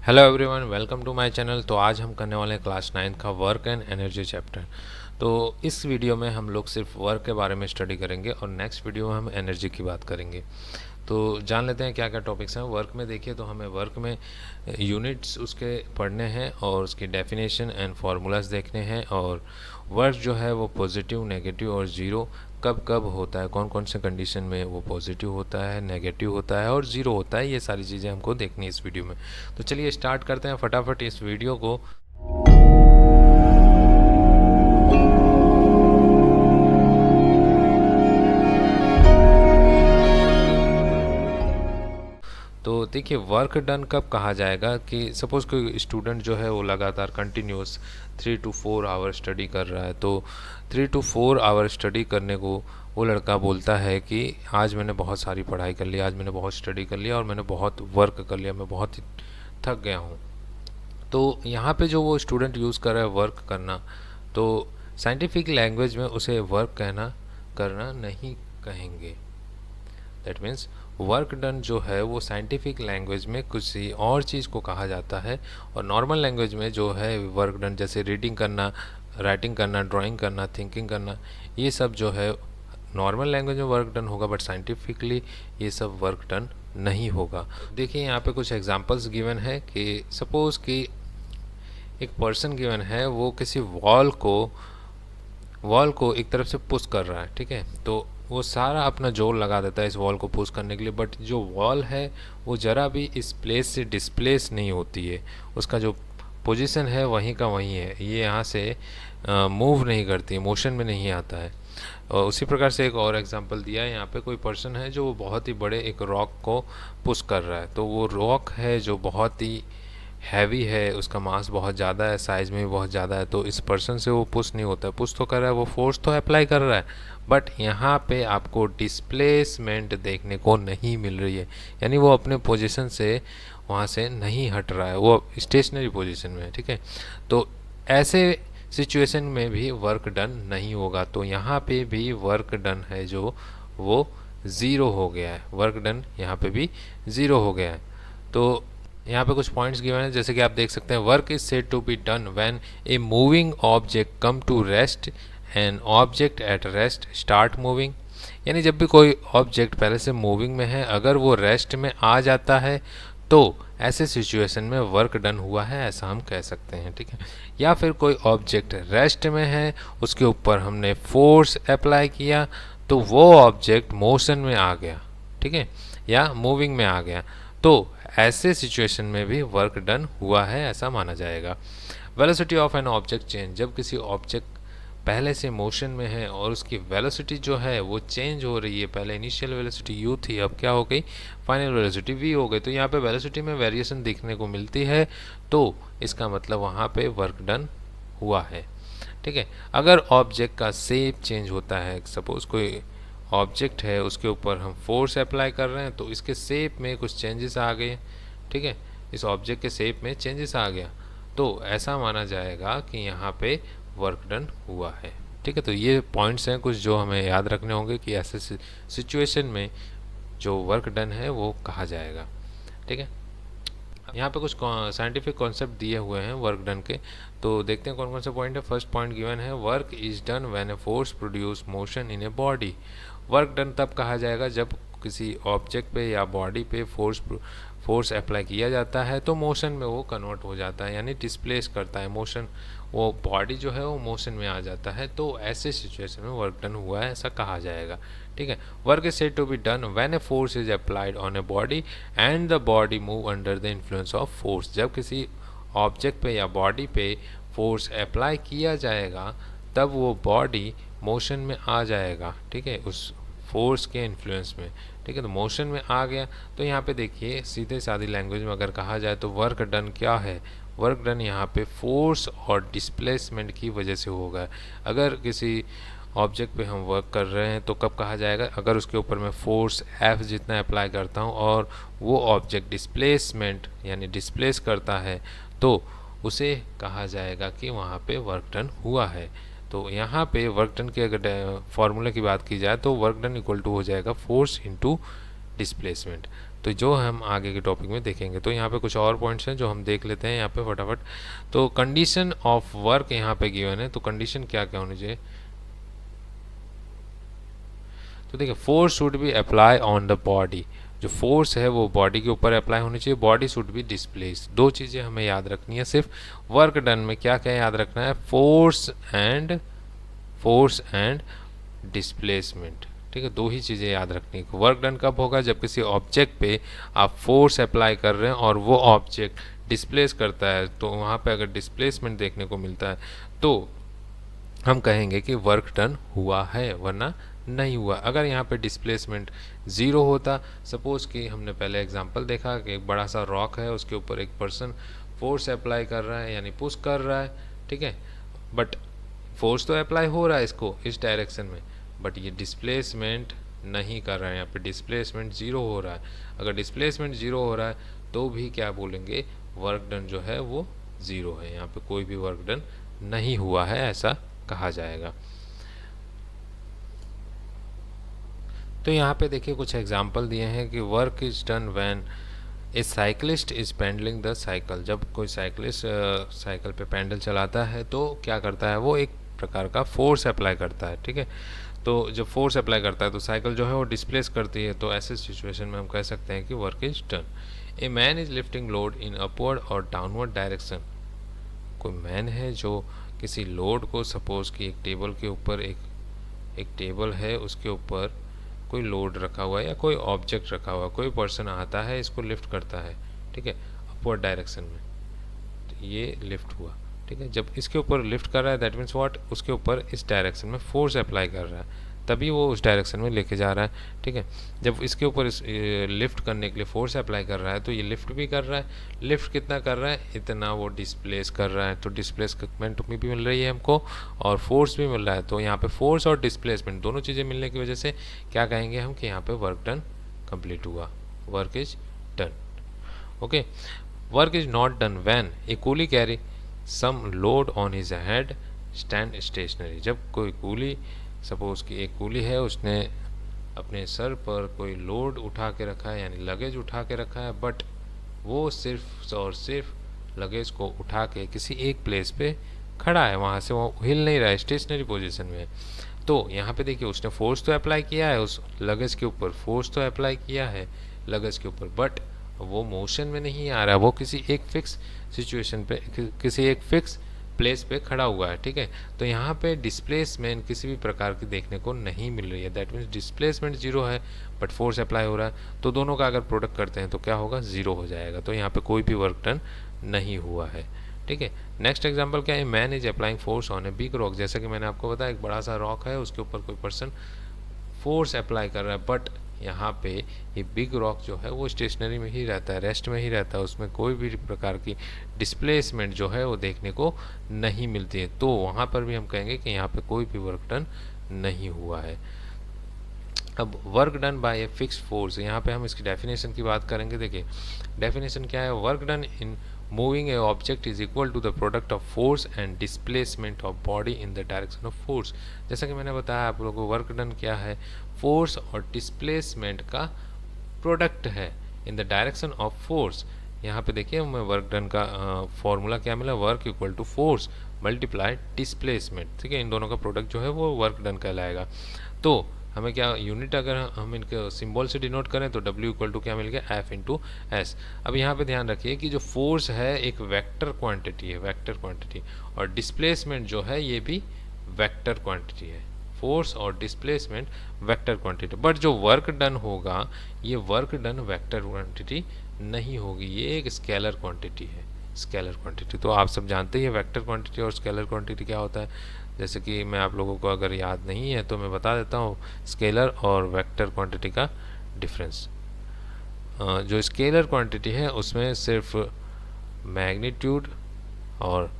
Hello everyone, welcome to my channel. तो आज हम करने वाले हैं क्लास 9 का वर्क एंड एनर्जी चैप्टर। तो इस वीडियो में हम लोग सिर्फ वर्क के बारे में स्टडी करेंगे और नेक्स्ट वीडियो में हम एनर्जी की बात करेंगे। तो जान लेते हैं क्या क्या टॉपिक्स हैं वर्क में। देखिए, तो हमें वर्क में यूनिट्स उसके पढ़ने हैं और उसकी डेफिनेशन एंड फार्मूलाज देखने हैं, और वर्क जो है वो पॉजिटिव, नेगेटिव और ज़ीरो कब कब होता है, कौन कौन से कंडीशन में वो पॉजिटिव होता है, नेगेटिव होता है और ज़ीरो होता है। ये सारी चीज़ें हमको देखनी है इस वीडियो में। तो चलिए स्टार्ट करते हैं फटाफट इस वीडियो को। तो देखिए, वर्क डन कब कहा जाएगा कि सपोज़ कोई स्टूडेंट जो है वो लगातार कंटिन्यूस 3 to 4 आवर स्टडी कर रहा है। तो 3 to 4 आवर स्टडी करने को वो लड़का बोलता है कि आज मैंने बहुत सारी पढ़ाई कर ली, आज मैंने बहुत स्टडी कर लिया और मैंने बहुत वर्क कर लिया, मैं बहुत ही थक गया हूँ। तो यहाँ पे जो वो स्टूडेंट यूज़ कर रहा है वर्क करना, तो साइंटिफिक लैंग्वेज में उसे वर्क करना नहीं कहेंगे। दैट मीन्स वर्क डन जो है वो साइंटिफिक लैंग्वेज में किसी और चीज़ को कहा जाता है, और नॉर्मल लैंग्वेज में जो है वर्क डन जैसे रीडिंग करना, राइटिंग करना, ड्राइंग करना, थिंकिंग करना, ये सब जो है नॉर्मल लैंग्वेज में वर्क डन होगा, बट साइंटिफिकली ये सब वर्क डन नहीं होगा। देखिए, यहाँ पे कुछ एग्जांपल्स गिवन है कि सपोज़ कि एक पर्सन गिवन है, वो किसी वॉल को एक तरफ से पुश कर रहा है, ठीक है। तो वो सारा अपना जोर लगा देता है इस वॉल को पुश करने के लिए, बट जो वॉल है वो ज़रा भी इस प्लेस से डिस्प्लेस नहीं होती है, उसका जो पोजीशन है वहीं का वहीं है, ये यहाँ से मूव नहीं करती, मोशन में नहीं आता है। और उसी प्रकार से एक और एग्जांपल दिया है, यहाँ पे कोई पर्सन है जो बहुत ही बड़े एक रॉक को पुश कर रहा है। तो वो रॉक है जो बहुत ही हैवी है, उसका मास बहुत ज़्यादा है, साइज़ में भी बहुत ज़्यादा है, तो इस पर्सन से वो पुश नहीं होता है। पुश तो कर रहा है, वो फोर्स तो अप्लाई कर रहा है, बट यहाँ पे आपको डिस्प्लेसमेंट देखने को नहीं मिल रही है, यानी वो अपने पोजीशन से वहाँ से नहीं हट रहा है, वो स्टेशनरी पोजीशन में है, ठीक है। तो ऐसे सिचुएशन में भी वर्क डन नहीं होगा। तो यहाँ पे भी वर्क डन है जो वो ज़ीरो हो गया है, वर्क डन यहाँ पे भी ज़ीरो हो गया है। तो यहाँ पे कुछ पॉइंट्स गिवन है, जैसे कि आप देख सकते हैं, work is said to be done when a moving object come to rest and object at rest start moving. यानी जब भी कोई ऑब्जेक्ट पहले से मूविंग में है, अगर वो रेस्ट में आ जाता है तो ऐसे सिचुएशन में वर्क डन हुआ है, ऐसा हम कह सकते हैं, ठीक है। या फिर कोई ऑब्जेक्ट रेस्ट में है, उसके ऊपर हमने फोर्स अप्लाई किया तो वो ऑब्जेक्ट मोशन में आ गया, ठीक है, या मूविंग में आ गया, तो ऐसे सिचुएशन में भी वर्क डन हुआ है, ऐसा माना जाएगा। Velocity of an object change, जब किसी ऑब्जेक्ट पहले से मोशन में है और उसकी वेलोसिटी जो है वो चेंज हो रही है, पहले इनिशियल वेलोसिटी u थी, अब क्या हो गई, फाइनल वेलोसिटी v हो गई, तो यहाँ पे वेलोसिटी में वेरिएशन देखने को मिलती है, तो इसका मतलब वहाँ पे वर्क डन हुआ है, ठीक है। अगर ऑब्जेक्ट का शेप चेंज होता है, सपोज़ कोई ऑब्जेक्ट है उसके ऊपर हम फोर्स अप्लाई कर रहे हैं, तो इसके शेप में कुछ चेंजेस आ गए, ठीक है, इस ऑब्जेक्ट के शेप में चेंजेस आ गया, तो ऐसा माना जाएगा कि यहाँ पे वर्क डन हुआ है, ठीक है। तो ये पॉइंट्स हैं कुछ जो हमें याद रखने होंगे कि ऐसे सिचुएशन में जो वर्क डन है वो कहा जाएगा, ठीक है। यहाँ पे कुछ साइंटिफिक कॉन्सेप्ट दिए हुए हैं वर्क डन के, तो देखते हैं कौन कौन से पॉइंट है। फर्स्ट पॉइंट गिवन है, work is done when a force produce motion in a body. Work done तब कहा जाएगा जब किसी ऑब्जेक्ट पे या बॉडी पे फोर्स अप्लाई किया जाता है तो मोशन में वो कन्वर्ट हो जाता है, यानी डिस्प्लेस करता है, मोशन, वो बॉडी जो है वो मोशन में आ जाता है, तो ऐसे सिचुएशन में वर्क डन हुआ है, ऐसा कहा जाएगा, ठीक है। Work is said to be done when a force is applied on a body and the body move under the influence of force. जब किसी ऑब्जेक्ट पे या बॉडी पे फोर्स अप्लाई किया जाएगा तब वो बॉडी मोशन में आ जाएगा, ठीक है, उस फोर्स के इन्फ्लुएंस में, ठीक है। तो मोशन में आ गया, तो यहाँ पे देखिए सीधे सादी लैंग्वेज में अगर कहा जाए तो वर्क डन क्या है, वर्क डन यहाँ पे फोर्स और डिस्प्लेसमेंट की वजह से होगा। अगर किसी ऑब्जेक्ट पे हम वर्क कर रहे हैं तो कब कहा जाएगा, अगर उसके ऊपर मैं फोर्स F जितना अप्लाई करता हूँ और वो ऑब्जेक्ट डिस्प्लेसमेंट यानी डिस्प्लेस करता है, तो उसे कहा जाएगा कि वहाँ पे वर्क डन हुआ है। तो यहाँ पे वर्क डन के अगर फॉर्मूला की बात की जाए तो वर्क डन इक्वल टू हो जाएगा फोर्स इनटू डिस्प्लेसमेंट। तो जो हम आगे के टॉपिक में देखेंगे। तो यहाँ पे कुछ और पॉइंट्स हैं जो हम देख लेते हैं यहाँ पे फटाफट। तो कंडीशन ऑफ वर्क यहाँ पे गिवन है, तो कंडीशन क्या क्या होनी चाहिए। तो देखिए force should be apply on the body, जो फोर्स है वो बॉडी के ऊपर अप्लाई होनी चाहिए, बॉडी शुड बी डिस्प्लेस। दो चीज़ें हमें याद रखनी है सिर्फ वर्क डन में, क्या क्या याद रखना है, फोर्स एंड डिस्प्लेसमेंट, ठीक है, दो ही चीज़ें याद रखनी है। वर्क डन कब होगा, जब किसी ऑब्जेक्ट पे आप फोर्स अप्लाई कर रहे हैं और वो ऑब्जेक्ट डिस्प्लेस करता है, तो वहाँ पे अगर डिस्प्लेसमेंट देखने को मिलता है तो हम कहेंगे कि वर्क डन हुआ है, वरना नहीं हुआ। अगर यहाँ पे डिस्प्लेसमेंट ज़ीरो होता, सपोज़ कि हमने पहले एग्जांपल देखा कि एक बड़ा सा रॉक है, उसके ऊपर एक पर्सन फोर्स अप्लाई कर रहा है यानी पुश कर रहा है, ठीक है, बट फोर्स तो अप्लाई हो रहा है इसको इस डायरेक्शन में, बट ये डिस्प्लेसमेंट नहीं कर रहा है, यहाँ पे डिस्प्लेसमेंट ज़ीरो हो रहा है। अगर डिस्प्लेसमेंट ज़ीरो हो रहा है तो भी क्या बोलेंगे, वर्क डन जो है वो ज़ीरो है, यहाँ पे कोई भी वर्क डन नहीं हुआ है ऐसा कहा जाएगा। तो यहाँ पे देखिए कुछ एग्जाम्पल दिए हैं कि work is done when a cyclist is pedalling the cycle, जब कोई साइकिलिस्ट साइकिल पे पेंडल चलाता है तो क्या करता है, वो एक प्रकार का फोर्स अप्लाई करता है, ठीक है। तो जब फोर्स अप्लाई करता है तो साइकिल जो है वो डिस्प्लेस करती है, तो ऐसे सिचुएशन में हम कह सकते हैं कि work is done. A man is lifting load in upward और डाउनवर्ड डायरेक्शन, कोई मैन है जो किसी लोड को, सपोज कि एक टेबल के ऊपर एक टेबल है, उसके ऊपर कोई लोड रखा हुआ है या कोई ऑब्जेक्ट रखा हुआ है, कोई पर्सन आता है इसको लिफ्ट करता है, ठीक है, अपवर्ड डायरेक्शन में, तो ये लिफ्ट हुआ, ठीक है। जब इसके ऊपर लिफ्ट कर रहा है दैट मीन्स व्हाट, उसके ऊपर इस डायरेक्शन में फोर्स अप्लाई कर रहा है, तभी वो उस डायरेक्शन में लेके जा रहा है, ठीक है। जब इसके ऊपर लिफ्ट करने के लिए फोर्स अप्लाई कर रहा है तो ये लिफ्ट भी कर रहा है, लिफ्ट कितना कर रहा है, इतना वो डिस्प्लेस कर रहा है, तो डिस्प्लेसमेंट भी मिल रही है हमको और फोर्स भी मिल रहा है। तो यहाँ पे फोर्स और डिस्प्लेसमेंट दोनों चीज़ें मिलने की वजह से क्या कहेंगे हम कि यहाँ पे वर्क डन कंप्लीट हुआ, work is done. Okay, work is not done when a coolie carry some load on his head stand stationary, जब कोई कूली, सपोज कि एक कूली है, उसने अपने सर पर कोई लोड उठा के रखा है यानी लगेज उठा के रखा है, बट वो सिर्फ और सिर्फ लगेज को उठा के किसी एक प्लेस पे खड़ा है, वहाँ से वो हिल नहीं रहा है, स्टेशनरी पोजीशन में है। तो यहाँ पे देखिए उसने फोर्स तो अप्लाई किया है उस लगेज के ऊपर, फोर्स तो अप्लाई किया है लगेज के ऊपर, बट वो मोशन में नहीं आ रहा, वो किसी एक फिक्स सिचुएशन पे, किसी एक फिक्स प्लेस पे खड़ा हुआ है, ठीक है। तो यहाँ पे डिस्प्लेसमेंट किसी भी प्रकार की देखने को नहीं मिल रही है, दैट मीन्स डिस्प्लेसमेंट जीरो है बट फोर्स अप्लाई हो रहा है, तो दोनों का अगर प्रोडक्ट करते हैं तो क्या होगा, ज़ीरो हो जाएगा। तो यहाँ पे कोई भी वर्क डन नहीं हुआ है, ठीक है। नेक्स्ट एग्जांपल क्या है, man is applying force on a big rock, जैसा कि मैंने आपको बताया एक बड़ा सा रॉक है, उसके ऊपर कोई पर्सन फोर्स अप्लाई कर रहा है, बट यहाँ पे ये बिग रॉक जो है वो स्टेशनरी में ही रहता है, रेस्ट में ही रहता है, उसमें कोई भी प्रकार की डिस्प्लेसमेंट जो है वो देखने को नहीं मिलती है, तो वहाँ पर भी हम कहेंगे कि यहाँ पे कोई भी वर्क डन नहीं हुआ है। अब work done bye a fixed force, यहाँ पे हम इसकी डेफिनेशन की बात करेंगे। देखिए डेफिनेशन क्या है, work done in moving a object is equal to the product of force and displacement of body in the direction of force. जैसा कि मैंने बताया आप लोगों को, वर्क डन क्या है, फोर्स और डिस्प्लेसमेंट का प्रोडक्ट है इन द डायरेक्शन ऑफ फोर्स। यहाँ पे देखिए हमें वर्क डन का फॉर्मूला क्या मिला, work equal to force multiply displacement, ठीक है, इन दोनों का प्रोडक्ट जो है वो वर्क डन कहलाएगा। तो हमें क्या यूनिट, अगर हम इनके सिंबल से डिनोट करें तो W इक्वल टू क्या मिल गया, F इंटू एस। अब यहाँ पे ध्यान रखिए कि जो फोर्स है एक वेक्टर क्वांटिटी है, वेक्टर क्वांटिटी, और डिस्प्लेसमेंट जो है ये भी वेक्टर क्वांटिटी है, फोर्स और डिस्प्लेसमेंट वेक्टर क्वांटिटी, बट जो वर्क डन होगा ये वर्क डन वेक्टर क्वांटिटी नहीं होगी, ये एक स्केलर क्वांटिटी है, स्केलर क्वांटिटी। तो आप सब जानते हैं वेक्टर क्वांटिटी और स्केलर क्वांटिटी क्या होता है, जैसे कि मैं आप लोगों को अगर याद नहीं है तो मैं बता देता हूँ स्केलर और वेक्टर क्वांटिटी का डिफरेंस। जो स्केलर क्वांटिटी है उसमें सिर्फ मैग्नीट्यूड और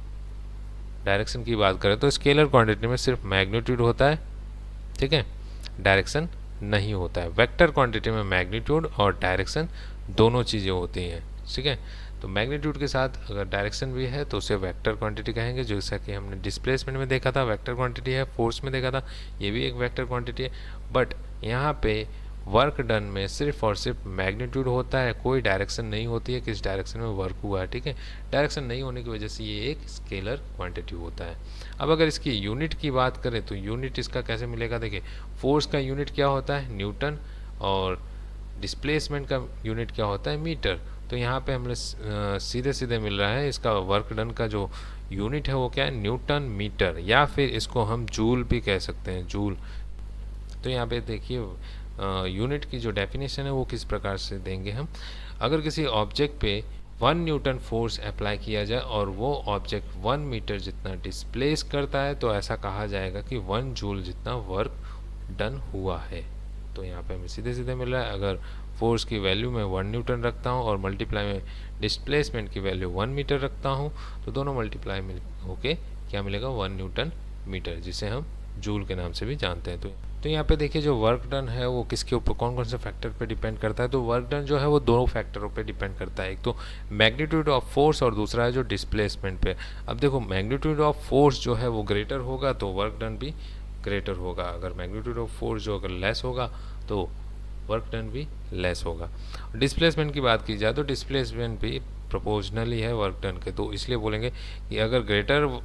डायरेक्शन की बात करें तो स्केलर क्वांटिटी में सिर्फ मैग्नीट्यूड होता है, ठीक है, डायरेक्शन नहीं होता है। वेक्टर क्वांटिटी में मैग्नीट्यूड और डायरेक्शन दोनों चीज़ें होती हैं, ठीक है। तो मैग्नीट्यूड के साथ अगर डायरेक्शन भी है तो उसे वेक्टर क्वांटिटी कहेंगे, जैसा कि हमने डिस्प्लेसमेंट में देखा था वेक्टर क्वांटिटी है, फोर्स में देखा था ये भी एक वेक्टर क्वांटिटी है, बट यहाँ पे वर्क डन में सिर्फ और सिर्फ मैग्नीट्यूड होता है, कोई डायरेक्शन नहीं होती है किस डायरेक्शन में वर्क हुआ है, ठीक है। डायरेक्शन नहीं होने की वजह से ये एक स्केलर क्वांटिटी होता है। अब अगर इसकी यूनिट की बात करें तो यूनिट इसका कैसे मिलेगा, देखिए फोर्स का यूनिट क्या होता है, न्यूटन, और डिस्प्लेसमेंट का यूनिट क्या होता है, मीटर। तो यहाँ पे हमें सीधे सीधे मिल रहा है इसका वर्क डन का जो यूनिट है वो क्या है, न्यूटन मीटर, या फिर इसको हम जूल भी कह सकते हैं, जूल। तो यहाँ पे देखिए यूनिट की जो डेफिनेशन है वो किस प्रकार से देंगे हम, अगर किसी ऑब्जेक्ट पे 1 न्यूटन फोर्स अप्लाई किया जाए और वो ऑब्जेक्ट 1 मीटर जितना डिस्प्लेस करता है तो ऐसा कहा जाएगा कि 1 जूल जितना वर्क डन हुआ है। तो यहाँ पे हमें सीधे सीधे मिल रहा है, अगर फोर्स की वैल्यू में 1 न्यूटन रखता हूँ और मल्टीप्लाई में डिस्प्लेसमेंट की वैल्यू 1 मीटर रखता हूँ तो दोनों मल्टीप्लाई में होके क्या मिलेगा, 1 न्यूटन मीटर, जिसे हम जूल के नाम से भी जानते हैं। तो यहाँ पे देखिए जो वर्क डन है वो किसके ऊपर, कौन कौन से फैक्टर पे डिपेंड करता है, तो वर्क डन जो है वो दो फैक्टरों पे डिपेंड करता है, एक तो मैग्नीट्यूड ऑफ फोर्स और दूसरा है जो डिस्प्लेसमेंट पे। अब देखो मैग्नीट्यूड ऑफ फोर्स जो है वो ग्रेटर होगा तो वर्क डन भी ग्रेटर होगा, अगर मैग्नीट्यूड ऑफ फोर्स जो अगर लेस होगा तो वर्क डन भी लेस होगा। डिस्प्लेसमेंट की बात की जाए तो डिस्प्लेसमेंट भी प्रोपोर्शनली है वर्क डन के, तो इसलिए बोलेंगे कि अगर ग्रेटर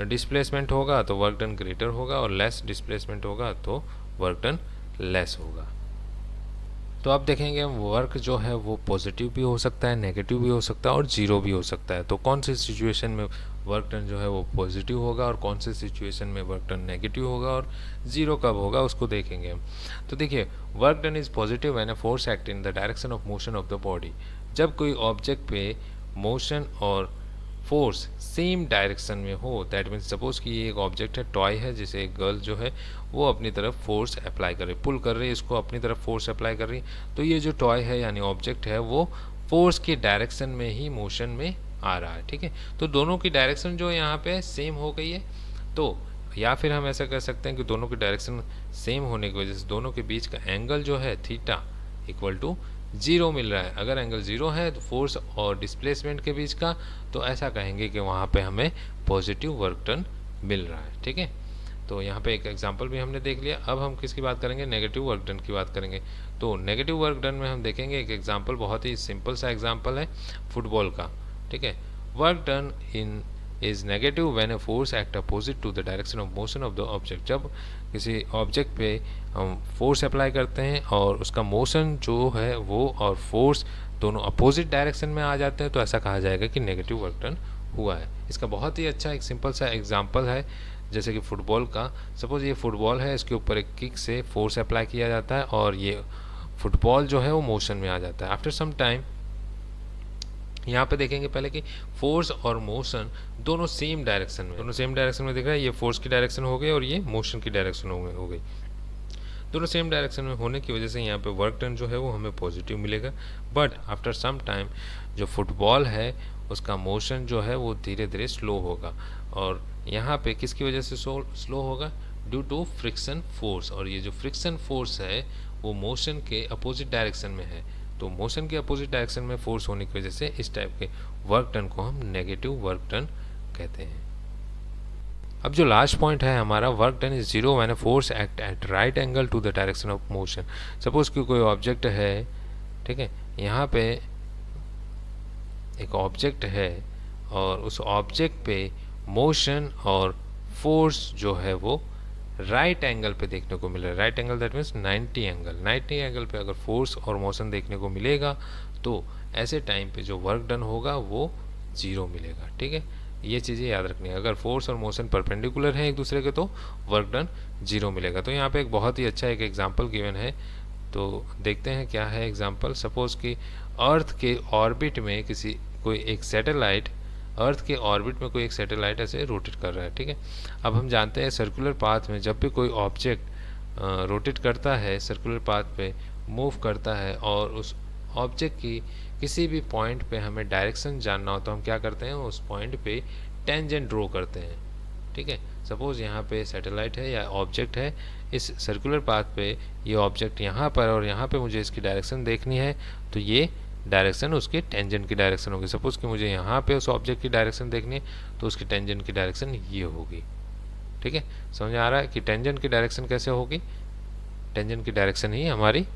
डिस्प्लेसमेंट होगा तो वर्क डन ग्रेटर होगा और लेस डिस्प्लेसमेंट होगा तो वर्क डन लेस होगा। तो अब देखेंगे हम वर्क जो है वो पॉजिटिव भी हो सकता है, नेगेटिव भी हो सकता है और जीरो भी हो सकता है। तो कौन सी सिचुएशन में वर्क डन जो है वो पॉजिटिव होगा और कौन सी सिचुएशन में वर्क डन नेगेटिव होगा और जीरो कब होगा उसको देखेंगे हम। तो देखिए work done is positive when a force act in the direction of motion of the body. जब कोई ऑब्जेक्ट पे मोशन और फोर्स सेम डायरेक्शन में हो, दैट मीन्स सपोज कि ये एक ऑब्जेक्ट है, टॉय है, जिसे एक गर्ल जो है वो अपनी तरफ फोर्स अप्लाई कर रही है, पुल कर रही है, इसको अपनी तरफ फोर्स अप्लाई कर रही है, तो ये जो टॉय है यानी ऑब्जेक्ट है वो फोर्स के डायरेक्शन में ही मोशन में आ रहा है, ठीक है। तो दोनों की डायरेक्शन जो यहाँ पे सेम हो गई है, तो या फिर हम ऐसा कर सकते हैं कि दोनों की डायरेक्शन सेम होने की वजह से दोनों के बीच का एंगल जो है थीटा इक्वल टू जीरो मिल रहा है। अगर एंगल जीरो है तो फोर्स और डिस्प्लेसमेंट के बीच का, तो ऐसा कहेंगे कि वहाँ पे हमें पॉजिटिव वर्क डन मिल रहा है, ठीक है। तो यहाँ पे एक एग्जांपल भी हमने देख लिया। अब हम किसकी बात करेंगे, नेगेटिव वर्क डन की बात करेंगे। तो नेगेटिव वर्क डन में हम देखेंगे एक एग्जांपल, बहुत ही सिंपल सा एग्जांपल है फुटबॉल का, ठीक है। Work done in is negative when a force act opposite to the direction of motion of the object. जब किसी ऑब्जेक्ट पे हम फोर्स अप्लाई करते हैं और उसका मोशन जो है वो और फोर्स दोनों अपोजिट डायरेक्शन में आ जाते हैं तो ऐसा कहा जाएगा कि नेगेटिव वर्क डन हुआ है। इसका बहुत ही अच्छा एक सिंपल सा एग्जांपल है, जैसे कि फुटबॉल का। सपोज ये फुटबॉल है, इसके ऊपर एक किक से फोर्स अप्लाई किया जाता है और ये फुटबॉल जो है वो मोशन में आ जाता है। आफ्टर सम टाइम यहाँ पे देखेंगे पहले कि फोर्स और मोशन दोनों सेम डायरेक्शन में दिख रहा है। ये फोर्स की डायरेक्शन हो गई और ये मोशन की डायरेक्शन हो गई। दोनों सेम डायरेक्शन में होने की वजह से यहाँ पे वर्क डन जो है वो हमें पॉजिटिव मिलेगा। बट आफ्टर सम टाइम जो फुटबॉल है उसका मोशन जो है वो धीरे धीरे स्लो होगा, और यहाँ पे किसकी वजह से स्लो होगा, ड्यू टू फ्रिक्शन फोर्स। और ये जो फ्रिक्शन फोर्स है वो मोशन के अपोजिट डायरेक्शन में है, तो मोशन के अपोजिट डायरेक्शन में फोर्स होने की वजह से इस टाइप के वर्क डन को हम नेगेटिव वर्क डन कहते हैं। अब जो लास्ट पॉइंट है हमारा, work done is zero when a force act at right angle to the direction of motion. Suppose कि कोई ऑब्जेक्ट है, ठीक है, यहाँ पे एक ऑब्जेक्ट है और उस ऑब्जेक्ट पे मोशन और फोर्स जो है वो राइट एंगल पे देखने को मिल रहा है। Right angle that means 90 angle. 90 angle पे अगर फोर्स और मोशन देखने को मिलेगा तो ऐसे टाइम पे जो वर्क डन होगा वो जीरो मिलेगा, ठीक है। ये चीज़ें याद रखनी है, अगर फोर्स और मोशन परपेंडिकुलर हैं एक दूसरे के तो वर्क डन जीरो मिलेगा। तो यहाँ पे एक बहुत ही अच्छा एक एग्जाम्पल गिवन है, तो देखते हैं क्या है एग्जाम्पल। सपोज कि अर्थ के ऑर्बिट में कोई एक सैटेलाइट, अर्थ के ऑर्बिट में कोई एक सैटेलाइट ऐसे रोटेट कर रहा है, ठीक है। अब हम जानते हैं सर्कुलर पाथ में जब भी कोई ऑब्जेक्ट रोटेट करता है, सर्कुलर पाथ पे मूव करता है और उस ऑब्जेक्ट की किसी भी पॉइंट पे हमें डायरेक्शन जानना हो तो हम क्या करते हैं, उस पॉइंट पे टेंजेंट ड्रॉ करते हैं, ठीक है। सपोज यहाँ पे सैटेलाइट है या ऑब्जेक्ट है, इस सर्कुलर पाथ पे ये ऑब्जेक्ट यहाँ पर और यहाँ पे मुझे इसकी डायरेक्शन देखनी है, तो ये डायरेक्शन उसके टेंजेंट की डायरेक्शन होगी। सपोज कि मुझे यहाँ पे उस ऑब्जेक्ट की डायरेक्शन देखनी है तो उसकी टेंजेंट की डायरेक्शन ये होगी, ठीक है। समझ आ रहा है कि टेंजेंट की डायरेक्शन कैसे होगी, टेंजेंट की डायरेक्शन ही हमारी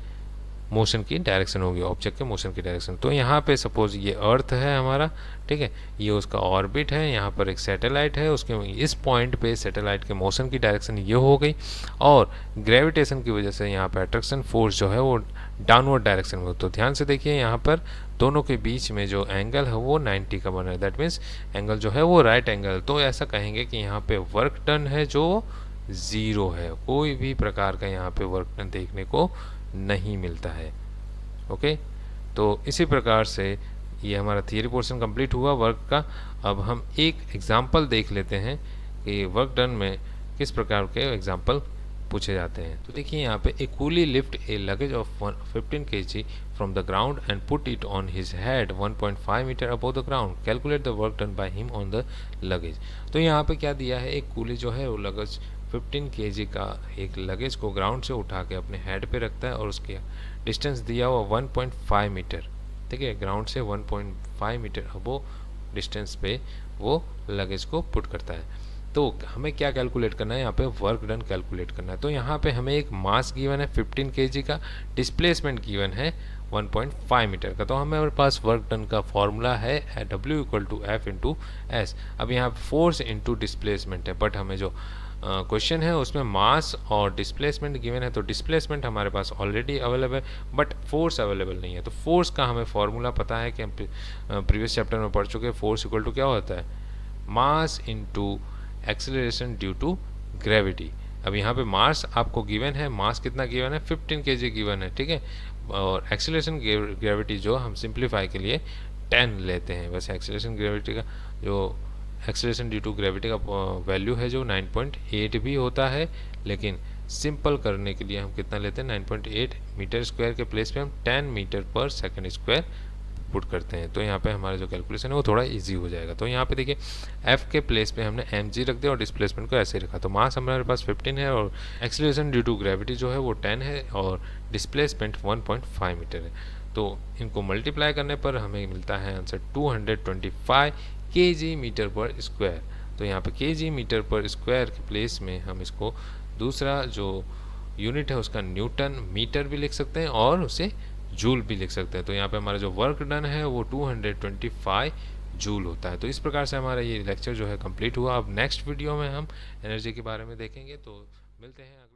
मोशन की डायरेक्शन होगी, ऑब्जेक्ट के मोशन की डायरेक्शन। तो यहाँ पे सपोज ये अर्थ है हमारा, ठीक है, ये उसका ऑर्बिट है, यहाँ पर एक सैटेलाइट है, उसके इस पॉइंट पे सैटेलाइट के मोशन की डायरेक्शन ये हो गई, और ग्रेविटेशन की वजह से यहाँ पे अट्रैक्शन फोर्स जो है वो डाउनवर्ड डायरेक्शन में। तो ध्यान से देखिए यहाँ पर दोनों के बीच में जो एंगल है वो 90 का बना है, दैट मीन्स एंगल जो है वो राइट एंगल। तो ऐसा कहेंगे कि यहाँ पे वर्क डन है जो 0 है, कोई भी प्रकार का यहाँ पे वर्क डन देखने को नहीं मिलता है। ओके, तो इसी प्रकार से ये हमारा थियरी पोर्शन कंप्लीट हुआ वर्क का। अब हम एक एग्जांपल देख लेते हैं कि वर्क डन में किस प्रकार के एग्जांपल पूछे जाते हैं। तो देखिए यहाँ पे a coolie lift a luggage of 15 kg from the ground and put it on his head 1.5 metre above the ground, calculate the work done by him on the luggage. तो यहाँ पे क्या दिया है, एक कूली जो है वो लगेज 15 kg का एक लगेज को ग्राउंड से उठा के अपने हेड पे रखता है, और उसके डिस्टेंस दिया हुआ 1.5 मीटर, ठीक है, ग्राउंड से 1.5 मीटर अबव डिस्टेंस पे वो लगेज को पुट करता है। तो हमें क्या कैलकुलेट करना है, यहाँ पे वर्क डन कैलकुलेट करना है। तो यहाँ पे हमें एक मास गिवन है 15 kg का, डिस्प्लेसमेंट गिवन है 1.5 मीटर का। तो हमारे पास वर्क डन का फॉर्मूला है W = F × S। अब यहाँ फोर्स इंटू डिस्प्लेसमेंट है, बट हमें जो क्वेश्चन है उसमें मास और डिस्प्लेसमेंट गिवन है, तो डिस्प्लेसमेंट हमारे पास ऑलरेडी अवेलेबल है बट फोर्स अवेलेबल नहीं है। तो फोर्स का हमें फॉर्मूला पता है कि हम प्रीवियस चैप्टर में पढ़ चुके हैं। फोर्स इक्वल टू क्या होता है, mass into acceleration due to gravity. अब यहाँ पे मास आपको गिवन है, मास कितना गिवन है, 15 kg गिवन है, ठीक है, और एक्सेलरेशन ग्रेविटी जो हम सिंप्लीफाई के लिए 10 लेते हैं। वैसे एक्सेलरेशन ग्रेविटी का जो एक्सेलरेशन ड्यू टू ग्रेविटी का वैल्यू है जो 9.8 भी होता है, लेकिन सिंपल करने के लिए हम कितना लेते हैं, 9.8 मीटर स्क्वायर के प्लेस पे हम 10 मीटर पर सेकंड स्क्वायर पुट करते हैं। तो यहाँ पे हमारा जो कैलकुलेशन है वो थोड़ा इजी हो जाएगा। तो यहाँ पे देखिए F के प्लेस पे हमने mg रख दिया और डिस्प्लेसमेंट को ऐसे रखा। तो मास हमारे पास 15 है और एक्सेलरेशन ड्यू टू ग्रेविटी जो है वो 10 है और डिस्प्लेसमेंट 1.5 मीटर है। तो इनको मल्टीप्लाई करने पर हमें मिलता है आंसर 225 kg मीटर पर स्क्वायर। तो यहाँ पे kg मीटर पर स्क्वायर के प्लेस में हम इसको दूसरा जो यूनिट है उसका न्यूटन मीटर भी लिख सकते हैं और उसे जूल भी लिख सकते हैं। तो यहाँ पे हमारा जो वर्क डन है वो 225 जूल होता है। तो इस प्रकार से हमारा ये लेक्चर जो है कंप्लीट हुआ। अब नेक्स्ट वीडियो में हम एनर्जी के बारे में देखेंगे। तो मिलते हैं।